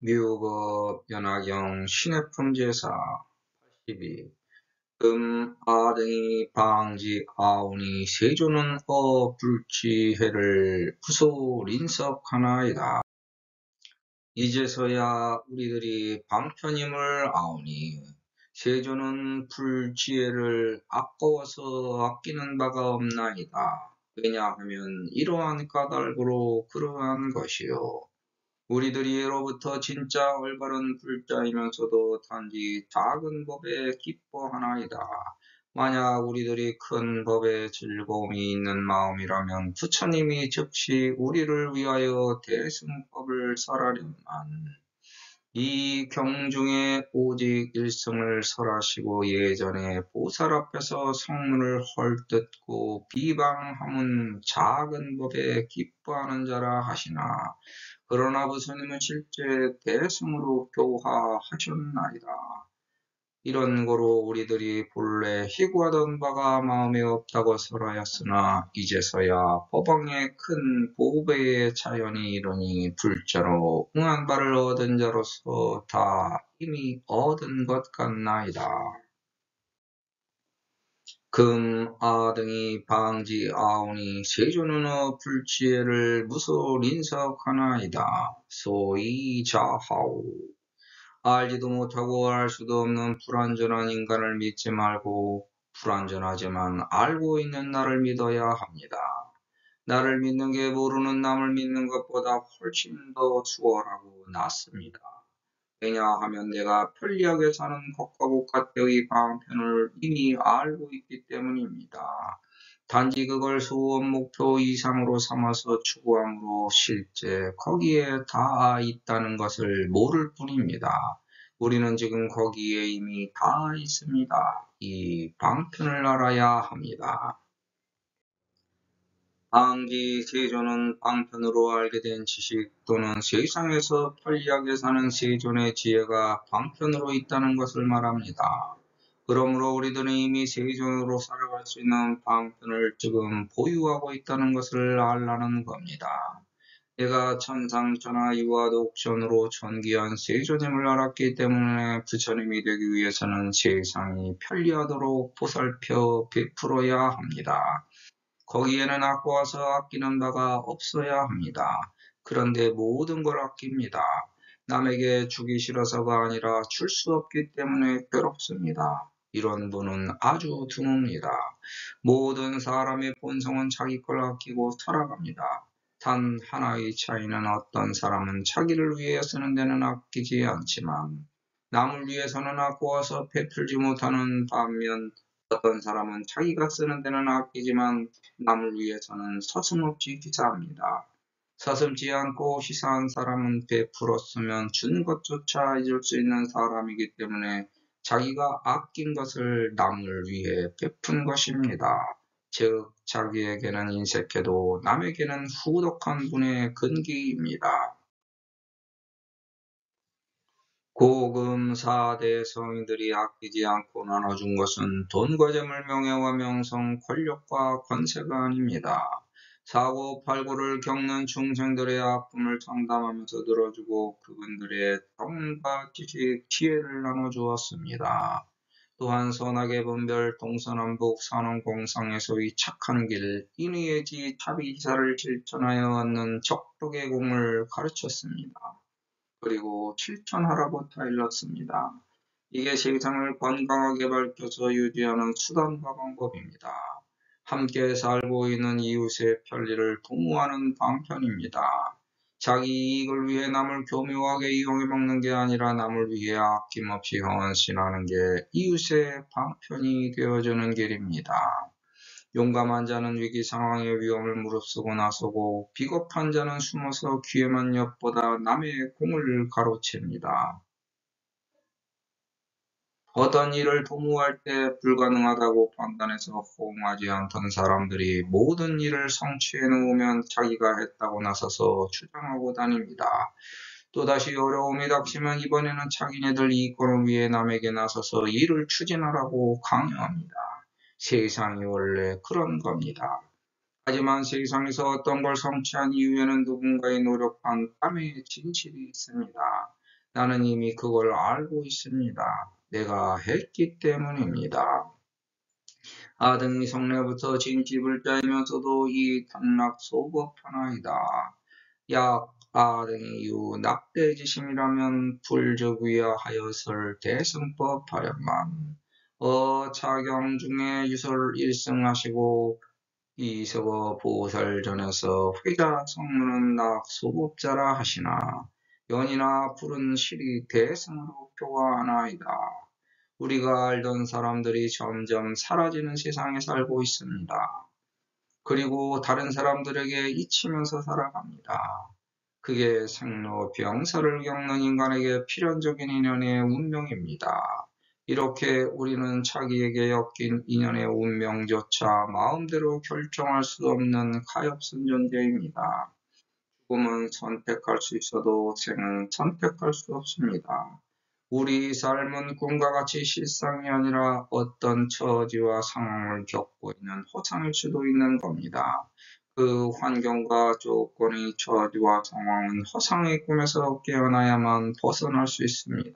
미국어 연화경 신해품제사 82 아등이 방지 아우니 세조는 불지해를 부소 린석하나이다. 이제서야 우리들이 방편임을 아오니 세조는 불지혜를 아까워서 아끼는 바가 없나이다. 왜냐하면 이러한 까닭으로 그러한 것이요. 우리들이 예로부터 진짜 올바른 불자이면서도 단지 작은 법에 기뻐하나이다. 만약 우리들이 큰 법에 즐거움이 있는 마음이라면 부처님이 즉시 우리를 위하여 대승법을 설하려만 이 경중에 오직 일성을 설하시고 예전에 보살 앞에서 성문을 헐뜯고 비방함은 작은 법에 기뻐하는 자라 하시나 그러나 부처님은 실제 대승으로 교화하셨나이다. 이런 거로 우리들이 본래 희구하던 바가 마음에 없다고 설하였으나 이제서야 법왕의 큰 보배의 자연이 이르니 불자로 응한 바를 얻은 자로서 다 이미 얻은 것 같나이다. 아등이 방지 아오니 세조는 불지혜를 무소 린석하나이다. 소이 자하오. 알지도 못하고 알 수도 없는 불완전한 인간을 믿지 말고 불완전하지만 알고 있는 나를 믿어야 합니다. 나를 믿는 게 모르는 남을 믿는 것보다 훨씬 더 수월하고 낫습니다. 왜냐하면 내가 편리하게 사는 것과 국가때의 방편을 이미 알고 있기 때문입니다. 단지 그걸 소원 목표 이상으로 삼아서 추구함으로 실제 거기에 다 있다는 것을 모를 뿐입니다. 우리는 지금 거기에 이미 다 있습니다. 이 방편을 알아야 합니다. 방지 세존은 방편으로 알게 된 지식 또는 세상에서 편리하게 사는 세존의 지혜가 방편으로 있다는 것을 말합니다. 그러므로 우리들은 이미 세존으로 살아갈 수 있는 방편을 지금 보유하고 있다는 것을 알라는 겁니다. 내가 천상천하 유아독전으로 존귀한 세존임을 알았기 때문에 부처님이 되기 위해서는 세상이 편리하도록 보살펴 베풀어야 합니다. 거기에는 아까워서 아끼는 바가 없어야 합니다. 그런데 모든 걸 아낍니다. 남에게 주기 싫어서가 아니라 줄 수 없기 때문에 괴롭습니다. 이런 분은 아주 드뭅니다. 모든 사람의 본성은 자기 걸 아끼고 살아갑니다. 단 하나의 차이는 어떤 사람은 자기를 위해 쓰는 데는 아끼지 않지만 남을 위해서는 아까워서 베풀지 못하는 반면 어떤 사람은 자기가 쓰는 데는 아끼지만 남을 위해서는 서슴없이 희사합니다. 서슴지 않고 희사한 사람은 베풀었으면 준 것조차 잊을 수 있는 사람이기 때문에 자기가 아낀 것을 남을 위해 베푼 것입니다. 즉 자기에게는 인색해도 남에게는 후덕한 분의 근기입니다. 고금 4대 성인들이 아끼지 않고 나눠준 것은 돈과 재물, 명예와 명성, 권력과 권세가 아닙니다. 사고팔고를 겪는 중생들의 아픔을 상담하면서 들어주고 그분들의 경과 지식, 지혜를 나눠주었습니다. 또한 선악의 분별, 동서남북, 산업공상에서의 착한 길, 인의의지, 자비지사를 실천하여 얻는 적덕의 공을 가르쳤습니다. 그리고 실천하라고 일렀습니다. 이게 세상을 건강하게 밝혀서 유지하는 수단과 방법입니다. 함께 살고 있는 이웃의 편리를 도모하는 방편입니다. 자기 이익을 위해 남을 교묘하게 이용해 먹는 게 아니라 남을 위해 아낌없이 헌신하는 게 이웃의 방편이 되어주는 길입니다. 용감한 자는 위기 상황의 위험을 무릅쓰고 나서고 비겁한 자는 숨어서 귀에만 엿보다 남의 공을 가로챕니다. 어떤 일을 도모할 때 불가능하다고 판단해서 호응하지 않던 사람들이 모든 일을 성취해 놓으면 자기가 했다고 나서서 주장하고 다닙니다. 또다시 어려움이 닥치면 이번에는 자기네들 이권을 위해 남에게 나서서 일을 추진하라고 강요합니다. 세상이 원래 그런 겁니다. 하지만 세상에서 어떤 걸 성취한 이후에는 누군가의 노력한 땀의 진실이 있습니다. 나는 이미 그걸 알고 있습니다. 내가 했기 때문입니다. 아등이 성내부터 진집을 짜이면서도 이 단락 소급하나이다. 약 아등이 유 낙대지심이라면 불적위야 하여설 대승법 하련만 차경 중에 유설 일승하시고 이서거 보살전에서 회자 성문은 낙 소법자라 하시나 연이나 푸른 실이 대승으로 표가하나이다. 우리가 알던 사람들이 점점 사라지는 세상에 살고 있습니다. 그리고 다른 사람들에게 잊히면서 살아갑니다. 그게 생로병사를 겪는 인간에게 필연적인 인연의 운명입니다. 이렇게 우리는 자기에게 엮인 인연의 운명조차 마음대로 결정할 수 없는 가엾은 존재입니다. 죽음은 선택할 수 있어도 생은 선택할 수 없습니다. 우리 삶은 꿈과 같이 실상이 아니라 어떤 처지와 상황을 겪고 있는 허상일 수도 있는 겁니다. 그 환경과 조건의 처지와 상황은 허상의 꿈에서 깨어나야만 벗어날 수 있습니다.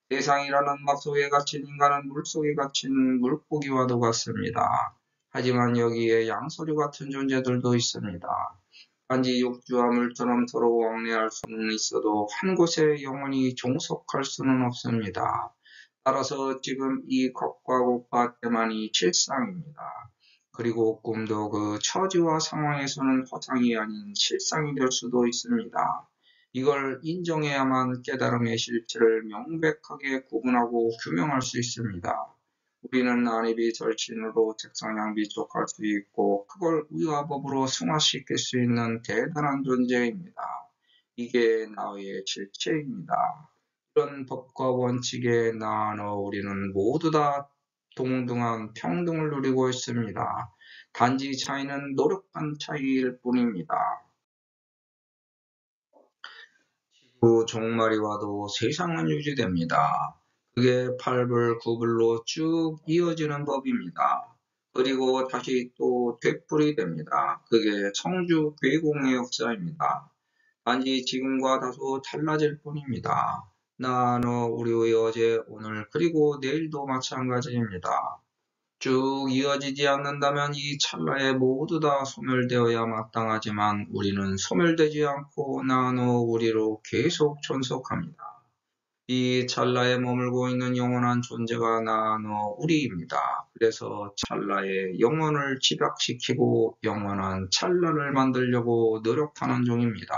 세상이라는 막 속에 갇힌 인간은 물속에 갇힌 물고기와도 같습니다. 하지만 여기에 양서류 같은 존재들도 있습니다. 단지 육주와 물처럼 서로 왕래할 수는 있어도 한 곳에 영원히 종속할 수는 없습니다. 따라서 지금 이 겉과 고파 때만이 실상입니다. 그리고 꿈도 그 처지와 상황에서는 허상이 아닌 실상이 될 수도 있습니다. 이걸 인정해야만 깨달음의 실체를 명백하게 구분하고 규명할 수 있습니다. 우리는 난입이 절친으로 책상향비 족할 수 있고 그걸 의화법으로 승화시킬 수 있는 대단한 존재입니다. 이게 나의 실체입니다. 이런 법과 원칙에 나눠 우리는 모두 다 동등한 평등을 누리고 있습니다. 단지 차이는 노력한 차이일 뿐입니다. 그 종말이 와도 세상은 유지됩니다. 그게 8불, 9불로 쭉 이어지는 법입니다. 그리고 다시 또 되풀이 됩니다. 그게 청주 괴공의 역사입니다. 단지 지금과 다소 달라질 뿐입니다. 나, 너, 우리의 어제, 오늘, 그리고 내일도 마찬가지입니다. 쭉 이어지지 않는다면 이 찰나에 모두 다 소멸되어야 마땅하지만 우리는 소멸되지 않고 나노 우리로 계속 존속합니다. 이 찰나에 머물고 있는 영원한 존재가 나노 우리입니다. 그래서 찰나의 영혼을 집약시키고 영원한 찰나를 만들려고 노력하는 중입니다.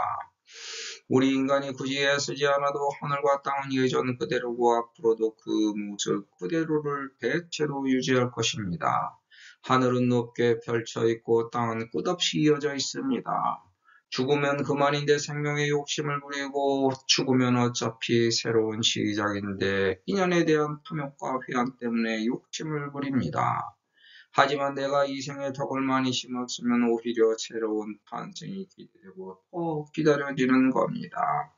우리 인간이 굳이 애쓰지 않아도 하늘과 땅은 예전 그대로고 앞으로도 그 모습 그대로를 대체로 유지할 것입니다. 하늘은 높게 펼쳐 있고 땅은 끝없이 이어져 있습니다. 죽으면 그만인데 생명의 욕심을 부리고 죽으면 어차피 새로운 시작인데 인연에 대한 탐욕과 회한 때문에 욕심을 부립니다. 하지만 내가 이 생에 덕을 많이 심었으면 오히려 새로운 탄생이 기대되고 더 기다려지는 겁니다.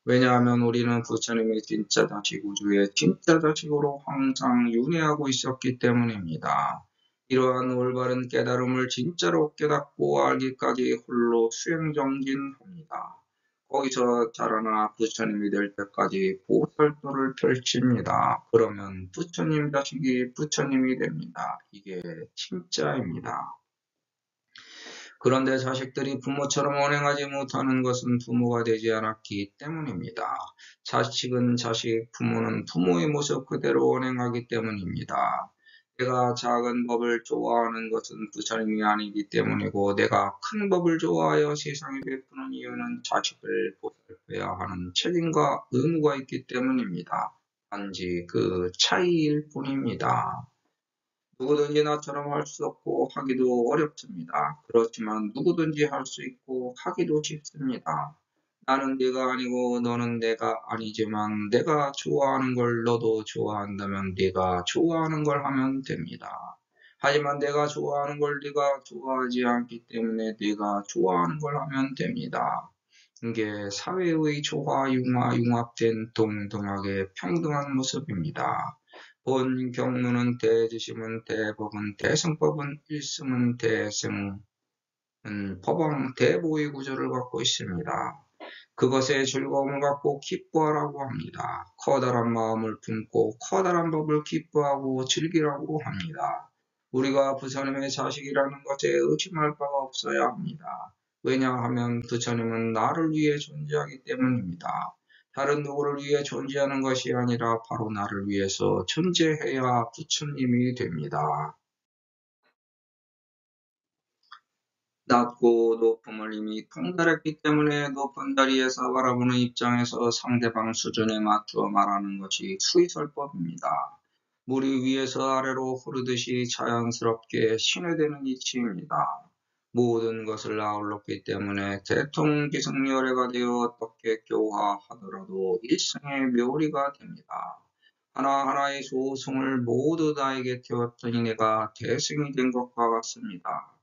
왜냐하면 우리는 부처님의 진짜 자식 우주의 진짜 자식으로 항상 윤회하고 있었기 때문입니다. 이러한 올바른 깨달음을 진짜로 깨닫고 알기까지 홀로 수행정진합니다. 거기서 자라나 부처님이 될 때까지 보살도를 펼칩니다. 그러면 부처님 자식이 부처님이 됩니다. 이게 진짜입니다. 그런데 자식들이 부모처럼 언행하지 못하는 것은 부모가 되지 않았기 때문입니다. 자식은 자식, 부모는 부모의 모습 그대로 언행하기 때문입니다. 내가 작은 법을 좋아하는 것은 부처님이 아니기 때문이고 내가 큰 법을 좋아하여 세상에 베푸는 이유는 자식을 보살펴야 하는 책임과 의무가 있기 때문입니다. 단지 그 차이일 뿐입니다. 누구든지 나처럼 할 수 없고 하기도 어렵습니다. 그렇지만 누구든지 할 수 있고 하기도 쉽습니다. 나는 네가 아니고 너는 내가 아니지만 내가 좋아하는 걸 너도 좋아한다면 네가 좋아하는 걸 하면 됩니다. 하지만 내가 좋아하는 걸 네가 좋아하지 않기 때문에 네가 좋아하는 걸 하면 됩니다. 이게 사회의 조화, 융화, 융합된 동등하게 평등한 모습입니다. 본 경문은 대지심은 대법은 대승법은 일승은 대승은 법왕 대보의 구조를 갖고 있습니다. 그것에 즐거움을 갖고 기뻐하라고 합니다. 커다란 마음을 품고 커다란 법을 기뻐하고 즐기라고 합니다. 우리가 부처님의 자식이라는 것에 의심할 바가 없어야 합니다. 왜냐하면 부처님은 나를 위해 존재하기 때문입니다. 다른 누구를 위해 존재하는 것이 아니라 바로 나를 위해서 존재해야 부처님이 됩니다. 낮고 높음을 이미 통달했기 때문에 높은 자리에서 바라보는 입장에서 상대방 수준에 맞추어 말하는 것이 수의설법입니다. 물이 위에서 아래로 흐르듯이 자연스럽게 신뢰되는 이치입니다. 모든 것을 아울렀기 때문에 대통기승열애가 되어 어떻게 교화하더라도 일생의 묘리가 됩니다. 하나하나의 소승을 모두 나에게 태웠더니 내가 대승이 된 것과 같습니다.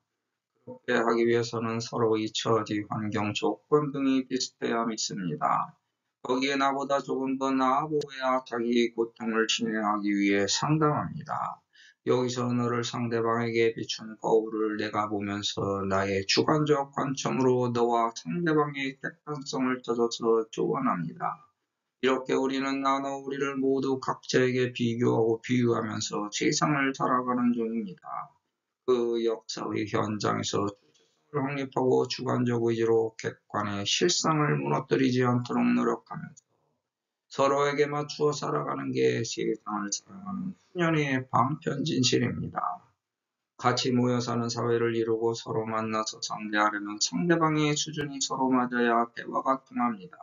그렇게 하기 위해서는 서로의 처지, 환경, 조건 등이 비슷해야 믿습니다. 거기에 나보다 조금 더 나아 보여야 자기 고통을 친해하기 위해 상담합니다. 여기서 너를 상대방에게 비춘 거울을 내가 보면서 나의 주관적 관점으로 너와 상대방의 객관성을 찾아서 조언합니다. 이렇게 우리는 나눠 우리를 모두 각자에게 비교하고 비유하면서 세상을 살아가는 중입니다. 그 역사의 현장에서 주체성을 확립하고 주관적 의지로 객관의 실상을 무너뜨리지 않도록 노력하면서 서로에게 맞추어 살아가는 게 세상을 사랑하는 훈련의 방편진실입니다. 같이 모여 사는 사회를 이루고 서로 만나서 상대하려면 상대방의 수준이 서로 맞아야 대화가 통합니다.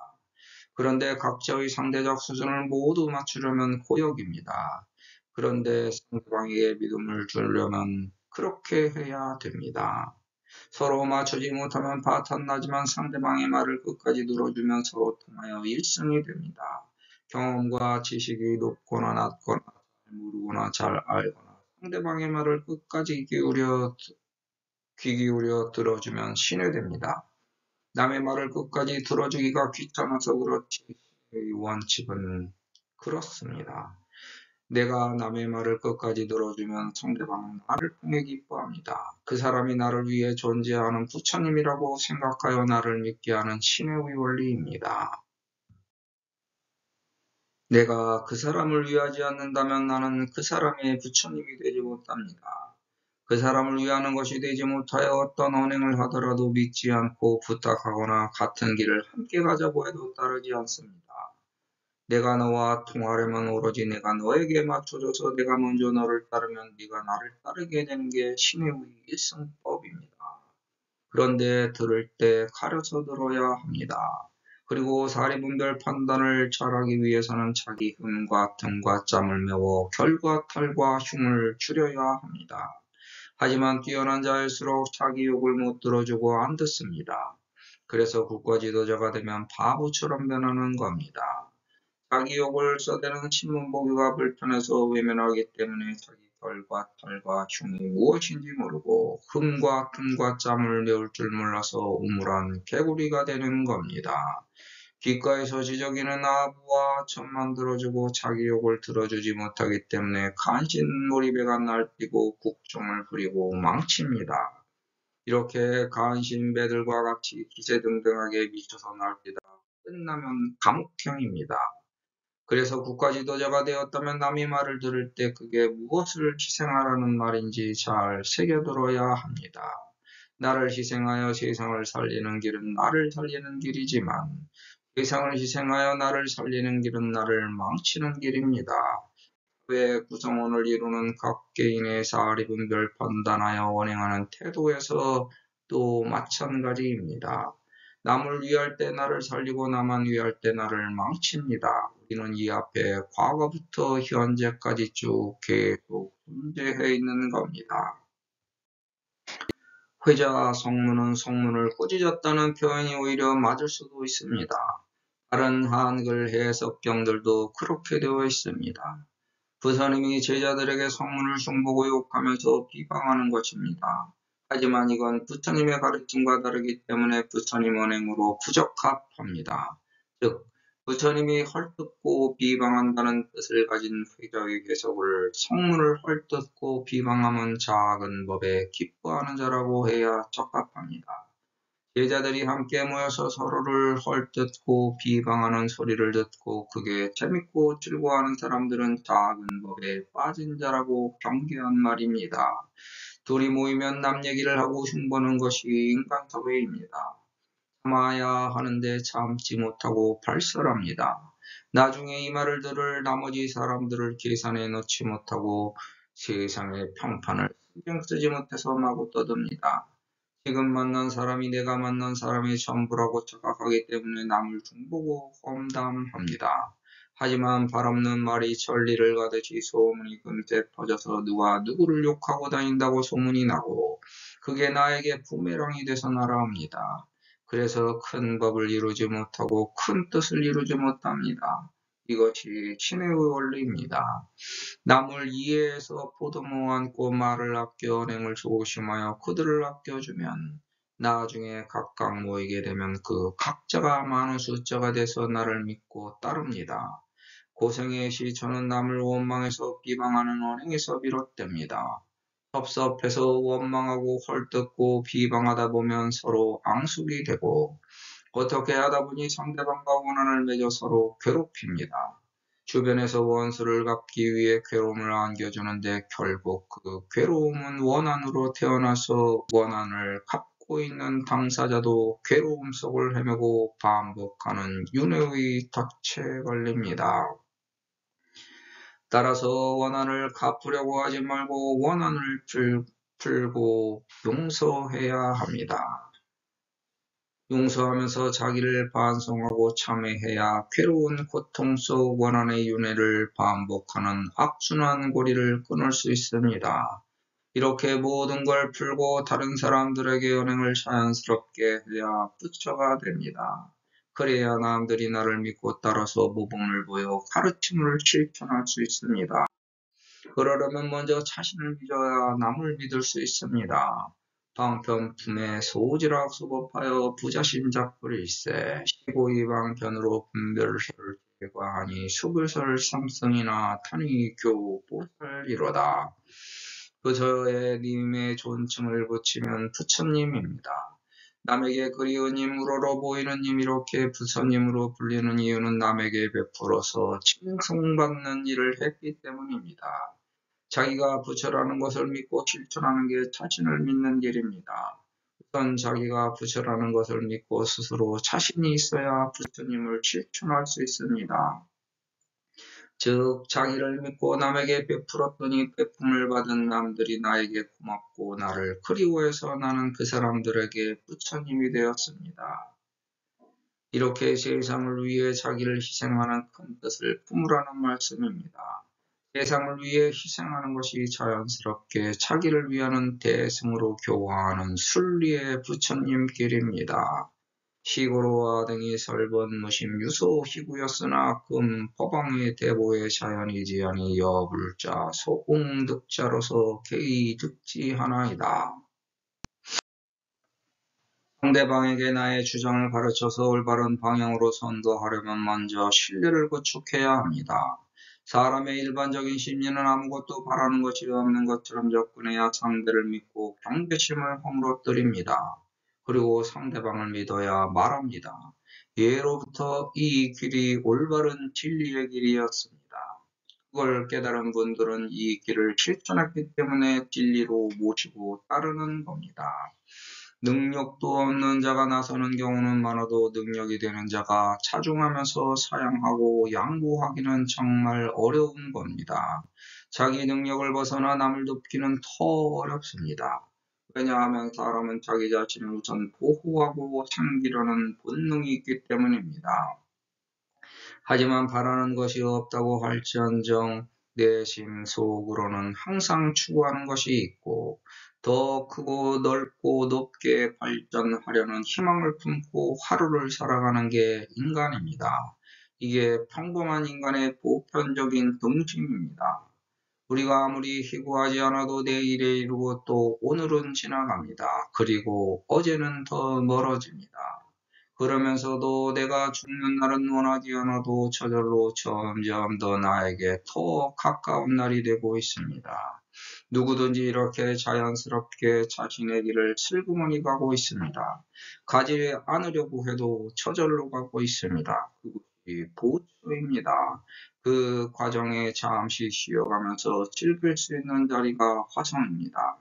그런데 각자의 상대적 수준을 모두 맞추려면 고역입니다. 그런데 상대방에게 믿음을 주려면 그렇게 해야 됩니다. 서로 맞추지 못하면 파탄나지만 상대방의 말을 끝까지 들어주면 서로 통하여 일승이 됩니다. 경험과 지식이 높거나 낮거나 잘 모르거나 잘 알거나 상대방의 말을 끝까지 귀 기울여 들어주면 신뢰됩니다. 남의 말을 끝까지 들어주기가 귀찮아서 그렇지 의 원칙은 그렇습니다. 내가 남의 말을 끝까지 들어주면 상대방은 나를 통해 기뻐합니다. 그 사람이 나를 위해 존재하는 부처님이라고 생각하여 나를 믿게 하는 신의 원리입니다. 내가 그 사람을 위하지 않는다면 나는 그 사람의 부처님이 되지 못합니다. 그 사람을 위하는 것이 되지 못하여 어떤 언행을 하더라도 믿지 않고 부탁하거나 같은 길을 함께 가자고 해도 따르지 않습니다. 내가 너와 통하려면 오로지 내가 너에게 맞춰줘서 내가 먼저 너를 따르면 네가 나를 따르게 되는 게 신의 일승법입니다. 그런데 들을 때 가려서 들어야 합니다. 그리고 사리분별 판단을 잘하기 위해서는 자기 흠과 틈과 짬을 메워 결과 탈과 흉을 줄여야 합니다. 하지만 뛰어난 자일수록 자기 욕을 못 들어주고 안 듣습니다. 그래서 국가 지도자가 되면 바보처럼 변하는 겁니다. 자기 욕을 써대는 신문보기가 불편해서 외면하기 때문에 자기 결과 탈과 흉이 무엇인지 모르고 흠과 틈과 짬을 메울 줄 몰라서 우물한 개구리가 되는 겁니다. 귓가에서 지저귀는 아부와 천만 들어주고 자기 욕을 들어주지 못하기 때문에 간신몰입에가 날뛰고 국종을 부리고 망칩니다. 이렇게 간신배들과 같이 기세등등하게 미쳐서 날뛰다 끝나면 감옥형입니다. 그래서 국가 지도자가 되었다면 남의 말을 들을 때 그게 무엇을 희생하라는 말인지 잘 새겨들어야 합니다. 나를 희생하여 세상을 살리는 길은 나를 살리는 길이지만 세상을 희생하여 나를 살리는 길은 나를 망치는 길입니다. 사회 구성원을 이루는 각 개인의 사리분별 판단하여 언행하는 태도에서 또 마찬가지입니다. 남을 위할 때 나를 살리고 나만 위할 때 나를 망칩니다. 우리는 이 앞에 과거부터 현재까지 쭉 계속 존재해 있는 겁니다. 회자 성문은 성문을 꾸짖었다는 표현이 오히려 맞을 수도 있습니다. 다른 한글 해석경들도 그렇게 되어 있습니다. 부처님이 제자들에게 성문을 흉보고 욕하면서 비방하는 것입니다. 하지만 이건 부처님의 가르침과 다르기 때문에 부처님 언행으로 부적합합니다. 즉, 부처님이 헐뜯고 비방한다는 뜻을 가진 회자의 해석을 성문을 헐뜯고 비방하면 작은 법에 기뻐하는 자라고 해야 적합합니다. 제자들이 함께 모여서 서로를 헐뜯고 비방하는 소리를 듣고 그게 재밌고 즐거워하는 사람들은 작은 법에 빠진 자라고 경계한 말입니다. 둘이 모이면 남 얘기를 하고 흉보는 것이 인간 사회입니다. 참아야 하는데 참지 못하고 발설합니다. 나중에 이 말을 들을 나머지 사람들을 계산에 넣지 못하고 세상의 평판을 신경 쓰지 못해서 마구 떠듭니다. 지금 만난 사람이 내가 만난 사람의 전부라고 착각하기 때문에 남을 흉보고 험담합니다. 하지만 발없는 말이 천리를 가듯이 소문이 금세 퍼져서 누가 누구를 욕하고 다닌다고 소문이 나고 그게 나에게 부메랑이 돼서 날아옵니다. 그래서 큰 법을 이루지 못하고 큰 뜻을 이루지 못합니다. 이것이 신의 원리입니다. 남을 이해해서 보듬어 안고 말을 아껴 언행을 조심하여 그들을 아껴주면 나중에 각각 모이게 되면 그 각자가 많은 숫자가 돼서 나를 믿고 따릅니다. 고생의 시초는 남을 원망해서 비방하는 언행에서 비롯됩니다. 섭섭해서 원망하고 헐뜯고 비방하다 보면 서로 앙숙이 되고 어떻게 하다 보니 상대방과 원한을 맺어 서로 괴롭힙니다. 주변에서 원수를 갚기 위해 괴로움을 안겨주는데 결국 그 괴로움은 원한으로 태어나서 원한을 갚고 있는 당사자도 괴로움 속을 헤매고 반복하는 윤회의 덫에 걸립니다. 따라서 원한을 갚으려고 하지 말고 원한을 풀고 용서해야 합니다. 용서하면서 자기를 반성하고 참회해야 괴로운 고통 속 원한의 윤회를 반복하는 악순환 고리를 끊을 수 있습니다. 이렇게 모든 걸 풀고 다른 사람들에게 연행을 자연스럽게 해야 부처가 됩니다. 그래야 남들이 나를 믿고 따라서 모범을 보여 가르침을 실천할 수 있습니다. 그러려면 먼저 자신을 믿어야 남을 믿을 수 있습니다. 방편품에 소지락 수법하여 부자신 작불일세 시고이 방편으로 분별설을 제과하니 수불설 삼성이나 탄이 교보살이로다. 부처의 님의 존칭을 붙이면 부처님입니다. 남에게 그리운 님,우러러 보이는 님 이렇게 부처님으로 불리는 이유는 남에게 베풀어서 칭송받는 일을 했기 때문입니다. 자기가 부처라는 것을 믿고 실천하는 게 자신을 믿는 길입니다. 우선 자기가 부처라는 것을 믿고 스스로 자신이 있어야 부처님을 실천할 수 있습니다. 즉 자기를 믿고 남에게 베풀었더니 베품을 받은 남들이 나에게 고맙고 나를 그리워해서 나는 그 사람들에게 부처님이 되었습니다. 이렇게 세상을 위해 자기를 희생하는 큰 뜻을 품으라는 말씀입니다. 세상을 위해 희생하는 것이 자연스럽게 자기를 위하는 대승으로 교화하는 순리의 부처님 길입니다. 시고로와 등이 설번 무심 유소 희구였으나 금 법왕의 대보의 자연이지 아니 여불자 소공득자로서 개의 득지하나이다. 상대방에게 나의 주장을 가르쳐서 올바른 방향으로 선도하려면 먼저 신뢰를 구축해야 합니다. 사람의 일반적인 심리는 아무것도 바라는 것이 없는 것처럼 접근해야 상대를 믿고 경계심을 허물어뜨립니다. 그리고 상대방을 믿어야 말합니다. 예로부터 이 길이 올바른 진리의 길이었습니다. 그걸 깨달은 분들은 이 길을 실천했기 때문에 진리로 모시고 따르는 겁니다. 능력도 없는 자가 나서는 경우는 많아도 능력이 되는 자가 차중하면서 사양하고 양보하기는 정말 어려운 겁니다. 자기 능력을 벗어나 남을 돕기는 더 어렵습니다. 왜냐하면 사람은 자기 자신을 우선 보호하고 챙기려는 본능이 있기 때문입니다. 하지만 바라는 것이 없다고 할지언정 내심 속으로는 항상 추구하는 것이 있고 더 크고 넓고 높게 발전하려는 희망을 품고 하루를 살아가는 게 인간입니다. 이게 평범한 인간의 보편적인 동심입니다. 우리가 아무리 희구하지 않아도 내일에 이르고 또 오늘은 지나갑니다. 그리고 어제는 더 멀어집니다. 그러면서도 내가 죽는 날은 원하지 않아도 저절로 점점 더 나에게 더 가까운 날이 되고 있습니다. 누구든지 이렇게 자연스럽게 자신의 길을 슬그머니 가고 있습니다. 가지 않으려고 해도 저절로 가고 있습니다. 그것이 보초입니다. 그 과정에 잠시 쉬어가면서 즐길 수 있는 자리가 화성입니다.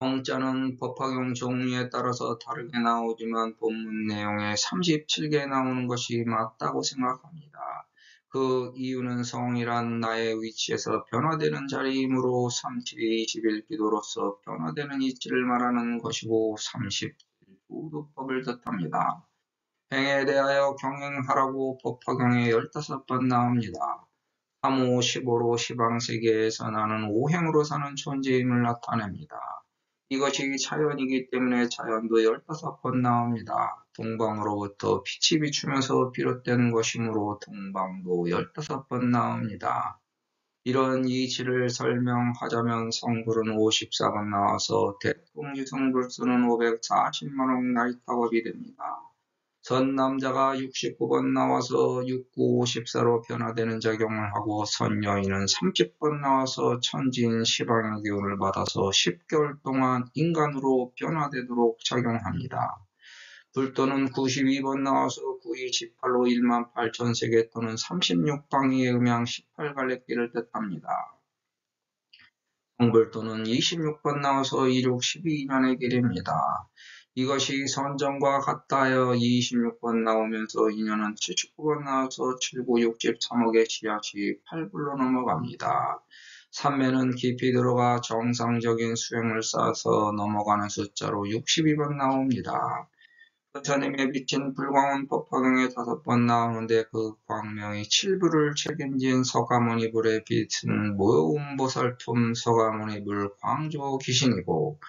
성자는 법화경 종류에 따라서 다르게 나오지만 본문 내용에 37개 나오는 것이 맞다고 생각합니다. 그 이유는 성이란 나의 위치에서 변화되는 자리이므로 37이 21 기도로서 변화되는 이치를 말하는 것이고 37부도법을 뜻합니다. 행에 대하여 경행하라고 법화경에 15번 나옵니다. 3호 15로 시방세계에서 나는 오행으로 사는 존재임을 나타냅니다. 이것이 자연이기 때문에 자연도 15번 나옵니다. 동방으로부터 빛이 비추면서 비롯된 것이므로 동방도 15번 나옵니다. 이런 이치를 설명하자면 성불은 54번 나와서 대통지성불수는 540만억 나이타법이 됩니다. 선남자가 69번 나와서 69, 54로 변화되는 작용을 하고 선여인은 30번 나와서 천지인 시방의 기운을 받아서 10개월 동안 인간으로 변화되도록 작용합니다. 불도는 92번 나와서 92, 18로 1만 8천 세계 또는 36방위의 음양 18갈래길을 뜻합니다. 성불도는 26번 나와서 26, 12년의 길입니다. 이것이 선정과 같다하여 26번 나오면서 인연은 79번 나와서 79, 63억의 씨앗이 8불로 넘어갑니다. 삼매는 깊이 들어가 정상적인 수행을 쌓아서 넘어가는 숫자로 62번 나옵니다. 부처님의 비친 불광은 법화경에 5번 나오는데 그 광명이 7부를 책임진 서가모니 불의 빛은 모음보살품 서가모니 불 광조 귀신이고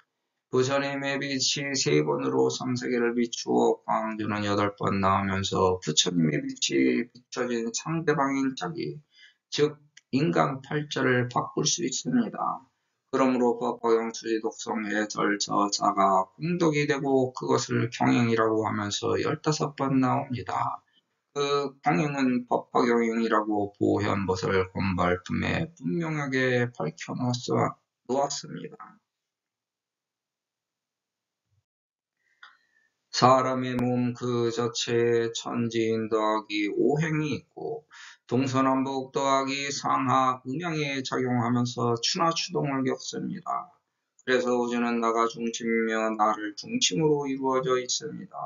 부처님의 빛이 3번으로 3세계를 비추어 광주는 8번 나오면서 부처님의 빛이 비춰진 상대방인 자기, 즉 인간 팔자를 바꿀 수 있습니다. 그러므로 법화경 수지독성의 절저자가 공덕이 되고 그것을 경행이라고 하면서 15번 나옵니다. 그 경행은 법화경이라고 보현보살 건발품에 분명하게 밝혀 놓았습니다. 사람의 몸 그 자체에 천지인 더하기 오행이 있고 동서남북 더하기 상하 음양에 작용하면서 추나추동을 겪습니다. 그래서 우주는 나가 중심이며 나를 중심으로 이루어져 있습니다.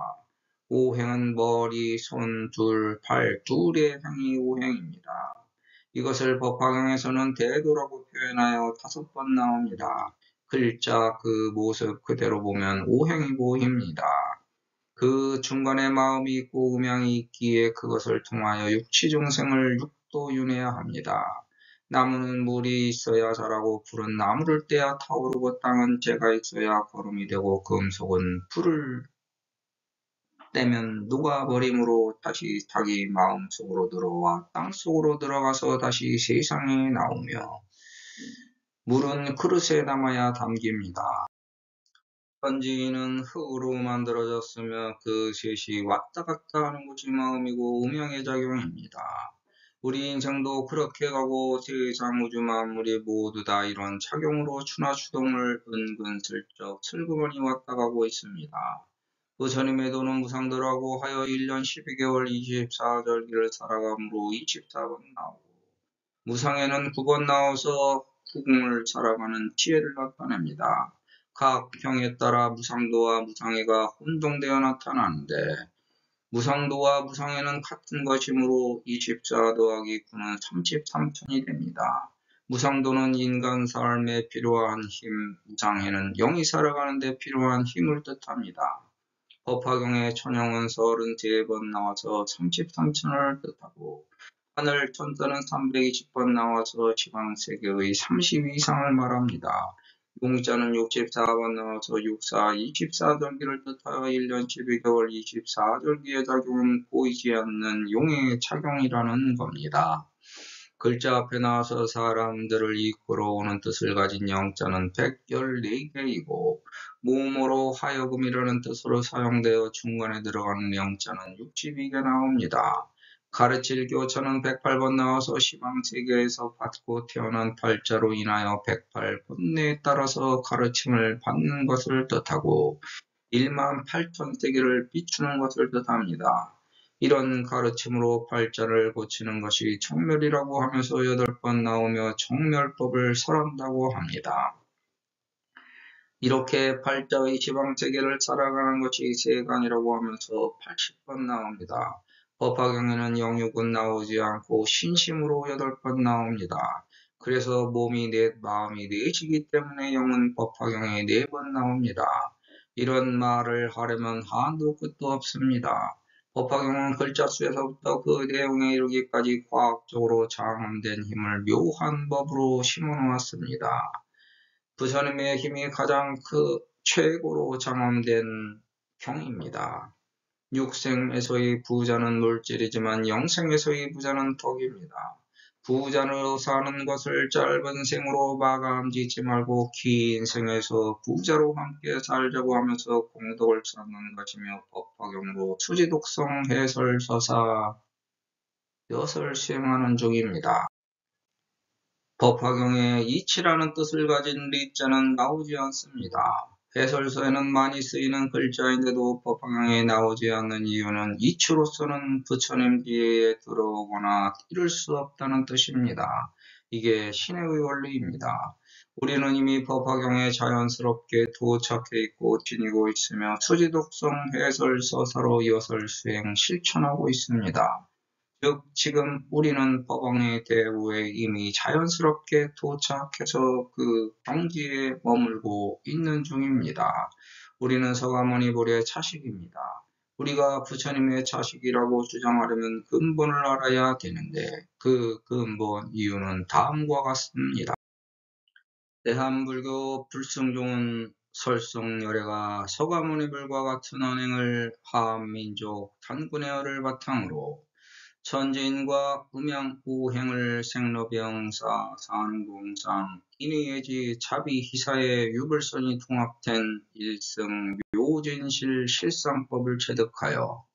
오행은 머리, 손, 둘, 발, 둘의 행이 오행입니다. 이것을 법화경에서는 대도라고 표현하여 5번 나옵니다. 글자 그 모습 그대로 보면 오행이 보입니다. 그 중간에 마음이 있고 음양이 있기에 그것을 통하여 육치중생을 육도윤해야 합니다. 나무는 물이 있어야 자라고 불은 나무를 떼야 타오르고 땅은 재가 있어야 거름이 되고 금속은 불을 떼면 녹아버림으로 다시 자기 마음속으로 들어와 땅속으로 들어가서 다시 세상에 나오며 물은 그릇에 담아야 담깁니다. 천지는 흙으로 만들어졌으며 그 셋이 왔다 갔다 하는 것이 마음이고 음양의 작용입니다. 우리 인생도 그렇게 가고 세상 우주 만물이 모두 다 이런 작용으로 추나추동을 은근슬쩍 슬그머니 왔다 가고 있습니다. 부처님의 도는 무상도라고 하여 1년 12개월 24절기를 살아감으로 24번 나오고 무상에는 9번 나와서 구궁을 살아가는 지혜를 나타냅니다. 각 형에 따라 무상도와 무상해가 혼동되어 나타나는데 무상도와 무상해는 같은 것이므로 24 더하기 9는 33천이 됩니다. 무상도는 인간 삶에 필요한 힘, 무상해는 영이 살아가는 데 필요한 힘을 뜻합니다. 법화경의 천형은 33번 나와서 33천을 뜻하고 하늘 천자는 320번 나와서 지방세계의 32상을 말합니다. 용자는 64번 나와서 64, 24절기를 뜻하여 1년 12개월 24절기의 작용은 보이지 않는 용의 작용이라는 겁니다. 글자 앞에 나와서 사람들을 이끌어오는 뜻을 가진 영자는 114개이고 모음으로 하여금이라는 뜻으로 사용되어 중간에 들어가는 영자는 62개 나옵니다. 가르칠 교처는 108번 나와서 시방세계에서 받고 태어난 팔자로 인하여 108 본뇌에 따라서 가르침을 받는 것을 뜻하고 1만 8천 세계를 비추는 것을 뜻합니다. 이런 가르침으로 팔자를 고치는 것이 청멸이라고 하면서 8번 나오며 청멸법을 설한다고 합니다. 이렇게 팔자의 지방세계를 살아가는 것이 세간이라고 하면서 80번 나옵니다. 법화경에는 영육은 나오지 않고 신심으로 8번 나옵니다. 그래서 몸이 넷, 마음이 넷이기 때문에 영은 법화경에 4번 나옵니다. 이런 말을 하려면 한도 끝도 없습니다. 법화경은 글자 수에서부터 그 내용에 이르기까지 과학적으로 장엄된 힘을 묘한 법으로 심어놓았습니다. 부처님의 힘이 가장 최고로 장엄된 경입니다. 육생에서의 부자는 물질이지만 영생에서의 부자는 덕입니다. 부자로 사는 것을 짧은 생으로 마감짓지 말고 긴 생에서 부자로 함께 살자고 하면서 공덕을 쌓는 것이며 법화경으로 수지독성 해설서사 엿을 수행하는 중입니다. 법화경에 이치라는 뜻을 가진 리자는 나오지 않습니다. 해설서에는 많이 쓰이는 글자인데도 법화경에 나오지 않는 이유는 이치로서는 부처님 뒤에 들어오거나 이룰 수 없다는 뜻입니다. 이게 신의 원리입니다. 우리는 이미 법화경에 자연스럽게 도착해 있고 지니고 있으며 수지독성 해설서사로 엿을 수행 실천하고 있습니다. 즉 지금 우리는 법왕의 대우에 이미 자연스럽게 도착해서 그 경지에 머물고 있는 중입니다. 우리는 서가모니 불의 자식입니다. 우리가 부처님의 자식이라고 주장하려면 근본을 알아야 되는데 그 근본 이유는 다음과 같습니다. 대한불교 불승종은 설성열애가 서가모니불과 같은 언행을 한민족 단군의 바탕으로 천지인과 음양우행을 생로병사 산공상 인의예지 자비희사의 유불선이 통합된 일승 묘진실 실상법을 체득하여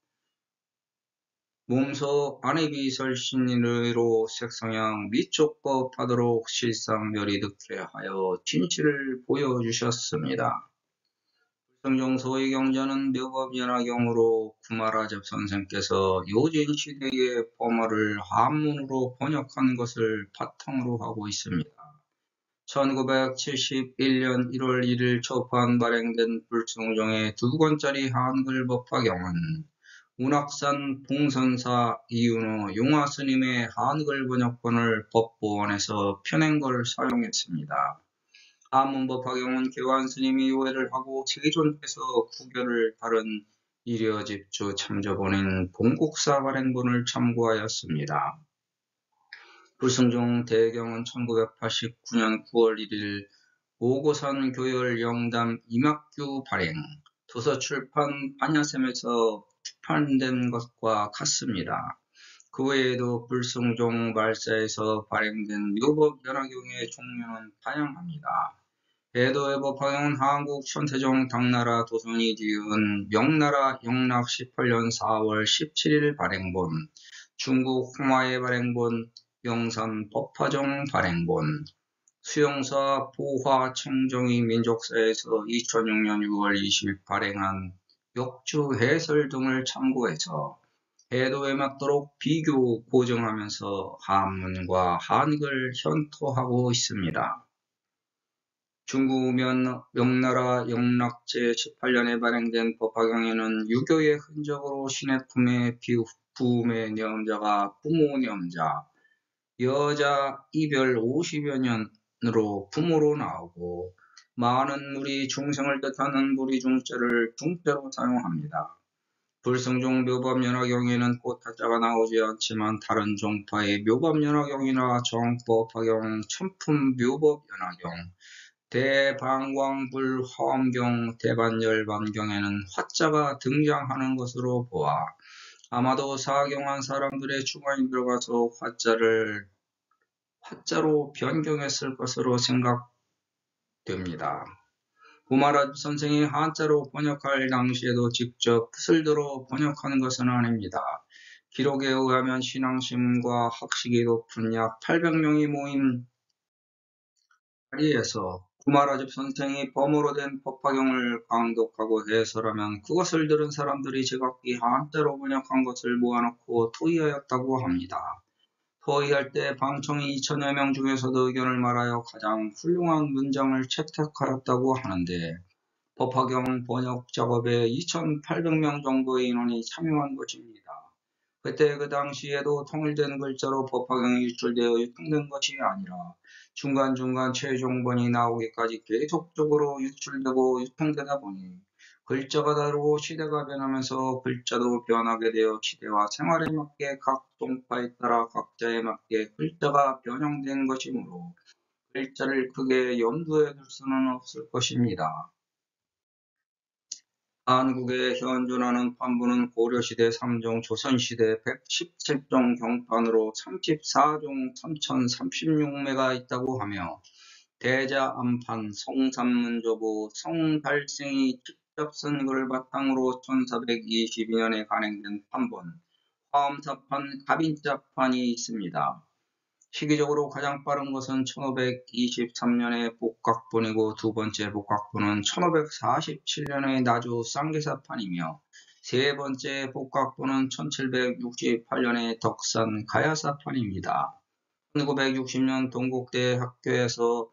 몸소 안의비설신의로 색성향 미촉법 하도록 실상멸이득해 하여 진실을 보여주셨습니다. 불성종 소위경전은 묘법연화경으로 구마라접 선생께서 요진시대의 범어를 한문으로 번역한 것을 바탕으로 하고 있습니다. 1971년 1월 1일 초판 발행된 불성종의 2권짜리 한글 법화경은 운악산 봉선사 이윤호 용화스님의 한글 번역본을 법보원에서 펴낸걸 사용했습니다. 한문법화경은 개완스님이 요해를 하고 세존께서 구결을 다른 일여집주 참조본인 봉국사 발행본을 참고하였습니다. 불승종 대경은 1989년 9월 1일 오고산 교열 영담 임학규 발행, 도서출판 반야샘에서 출판된 것과 같습니다. 그 외에도 불승종 말사에서 발행된 묘법연화경의 종류는 다양합니다. 배도의 법화경은 한국 천태종 당나라 도선이 지은 명나라 영락 18년 4월 17일 발행본, 중국 홍화의 발행본, 영산 법화종 발행본, 수용사 보화청정의 민족사에서 2006년 6월 20일 발행한 역주 해설 등을 참고해서 배도에 맞도록 비교 고정하면서 한문과 한글 현토하고 있습니다. 중국 명나라 영락제 18년에 발행된 법화경에는 유교의 흔적으로 신의 품에 부음의 념자가 부모 념자, 여자 이별 50여 년으로 부모로 나오고 많은 무리 중생을 뜻하는 무리 중자를 중자로 사용합니다. 불승종 묘법연화경에는 꽃자가 나오지 않지만 다른 종파의 묘법연화경이나 정법화경, 천품 묘법연화경, 대방광불화엄경, 대반열반경에는 화자가 등장하는 것으로 보아 아마도 사경한 사람들의 주관이 들어가서 화자로 변경했을 것으로 생각됩니다. 구마라집 선생이 한자로 번역할 당시에도 직접 붓을 들어 번역하는 것은 아닙니다. 기록에 의하면 신앙심과 학식이 높은 약 800명이 모인 자리에서 구마라집 선생이 범어로 된 법화경을 강독하고 해설하면 그것을 들은 사람들이 제각기 한자로 번역한 것을 모아놓고 토의하였다고 합니다. 토의할 때 방청이 2000여 명 중에서도 의견을 말하여 가장 훌륭한 문장을 채택하였다고 하는데 법화경 번역 작업에 2800명 정도의 인원이 참여한 것입니다. 그때 그 당시에도 통일된 글자로 법화경이 유출되어 유통된 것이 아니라 중간중간 최종본이 나오기까지 계속적으로 유출되고 유통되다 보니 글자가 다르고 시대가 변하면서 글자도 변하게 되어 시대와 생활에 맞게 각 종파에 따라 각자에 맞게 글자가 변형된 것이므로 글자를 크게 염두에 둘 수는 없을 것입니다. 한국에 현존하는 판본은 고려시대 3종, 조선시대 117종 경판으로 34종 3036매가 있다고 하며 대자암판, 성산문조부, 성달생이 직접 쓴 글을 바탕으로 1422년에 간행된 판본, 화엄사판, 갑인자판이 있습니다. 시기적으로 가장 빠른 것은 1523년의 복각본이고 두 번째 복각본은 1547년의 나주 쌍계사판이며 세 번째 복각본은 1768년의 덕산 가야사판입니다. 1960년 동국대 학교에서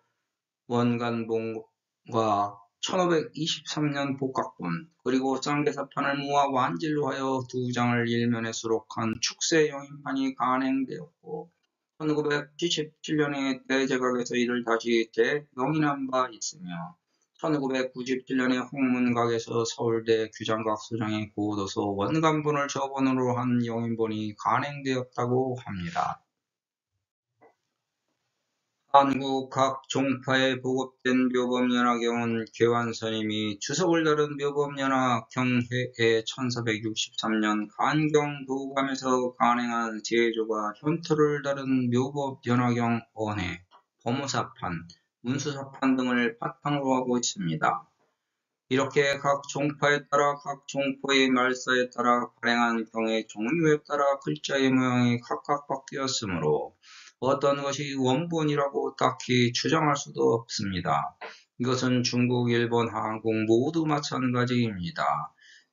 원간본과 1523년 복각본 그리고 쌍계사판을 모아 완질로 하여 두 장을 일면에 수록한 축세영인판이 간행되었고 1977년에 대제각에서 이를 다시 재영인한 바 있으며 1997년에 홍문각에서 서울대 규장각 소장의 고도서 원간본을 저본으로 한 영인본이 간행되었다고 합니다. 한국 각 종파에 보급된 묘법연화경은 계완스님이 주석을 다룬 묘법연화 경회에 1463년 간경도감에서 간행한 제조가 현토를 다룬 묘법연화경 언해, 범우사판, 문수사판 등을 바탕으로 하고 있습니다. 이렇게 각 종파에 따라 각 종파의 말사에 따라 발행한 경의 종류에 따라 글자의 모양이 각각 바뀌었으므로 어떤 것이 원본이라고 딱히 주장할 수도 없습니다. 이것은 중국, 일본, 한국 모두 마찬가지입니다.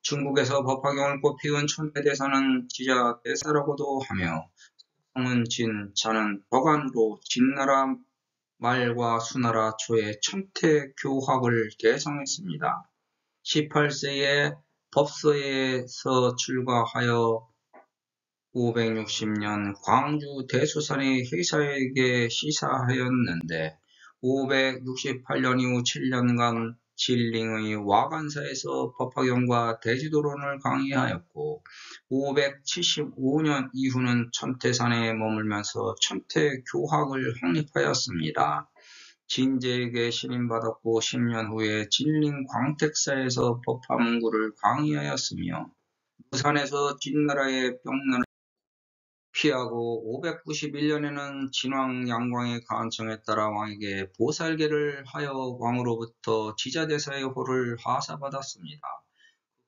중국에서 법화경을 꽃피운 천태대사는 지자대사라고도 하며 성은 진, 자는 덕안으로 진나라 말과 수나라 초에 천태교학을 개성했습니다. 18세에 법서에서 출가하여 560년 광주 대수산의 회사에게 시사하였는데 568년 이후 7년간 진링의 와간사에서 법화경과 대지도론을 강의하였고 575년 이후는 천태산에 머물면서 천태교학을 확립하였습니다. 진제에게 신임받았고 10년 후에 진림 광택사에서 법화문구를 강의하였으며 부산에서 진나라의 병난을 피하고 591년에는 진왕 양광의 간청에 따라 왕에게 보살계를 하여 왕으로부터 지자대사의 호를 하사받았습니다.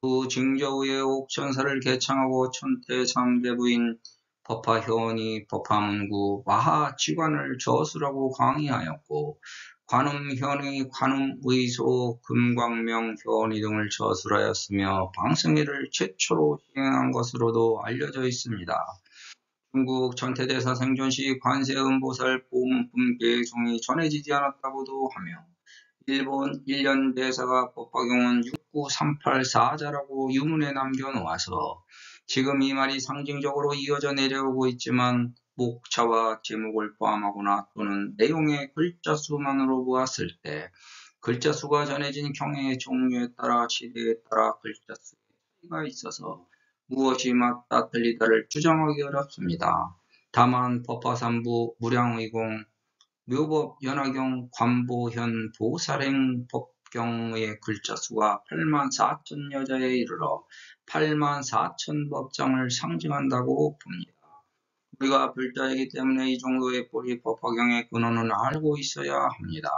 그 징조 후에 옥천사를 개창하고 천태 3대 부인 법화현이 법화문구 마하지관을 저수라고 강의하였고 관음현의 관음의소 금광명 현이 등을 저술하였으며 방승일을 최초로 시행한 것으로도 알려져 있습니다. 중국 천태대사 생존 시 관세음보살 보문품 계송이 전해지지 않았다고도 하며 일본 일련대사가 법화경은 69384자라고 유문에 남겨놓아서 지금 이 말이 상징적으로 이어져 내려오고 있지만 목차와 제목을 포함하거나 또는 내용의 글자 수만으로 보았을 때 글자 수가 전해진 경의 종류에 따라 시대에 따라 글자 수의 차이가 있어서 무엇이 맞다 틀리다를 주장하기 어렵습니다. 다만 법화삼부, 무량의공, 묘법연화경, 관보현, 보살행 법경의 글자 수가 84,000여자에 이르러 84,000법장을 상징한다고 봅니다. 우리가 불자이기 때문에 이 정도의 뿌리 법화경의 근원은 알고 있어야 합니다.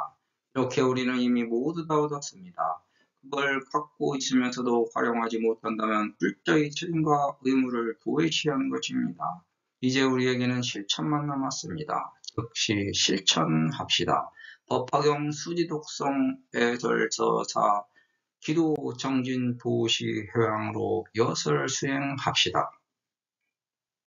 이렇게 우리는 이미 모두 다 얻었습니다. 그걸 갖고 있으면서도 활용하지 못한다면 불자의 책임과 의무를 도외시하는 것입니다. 이제 우리에게는 실천만 남았습니다. 즉시 실천합시다. 법화경 수지독성 해설서사 기도 정진 도시 회항으로 여설 수행합시다.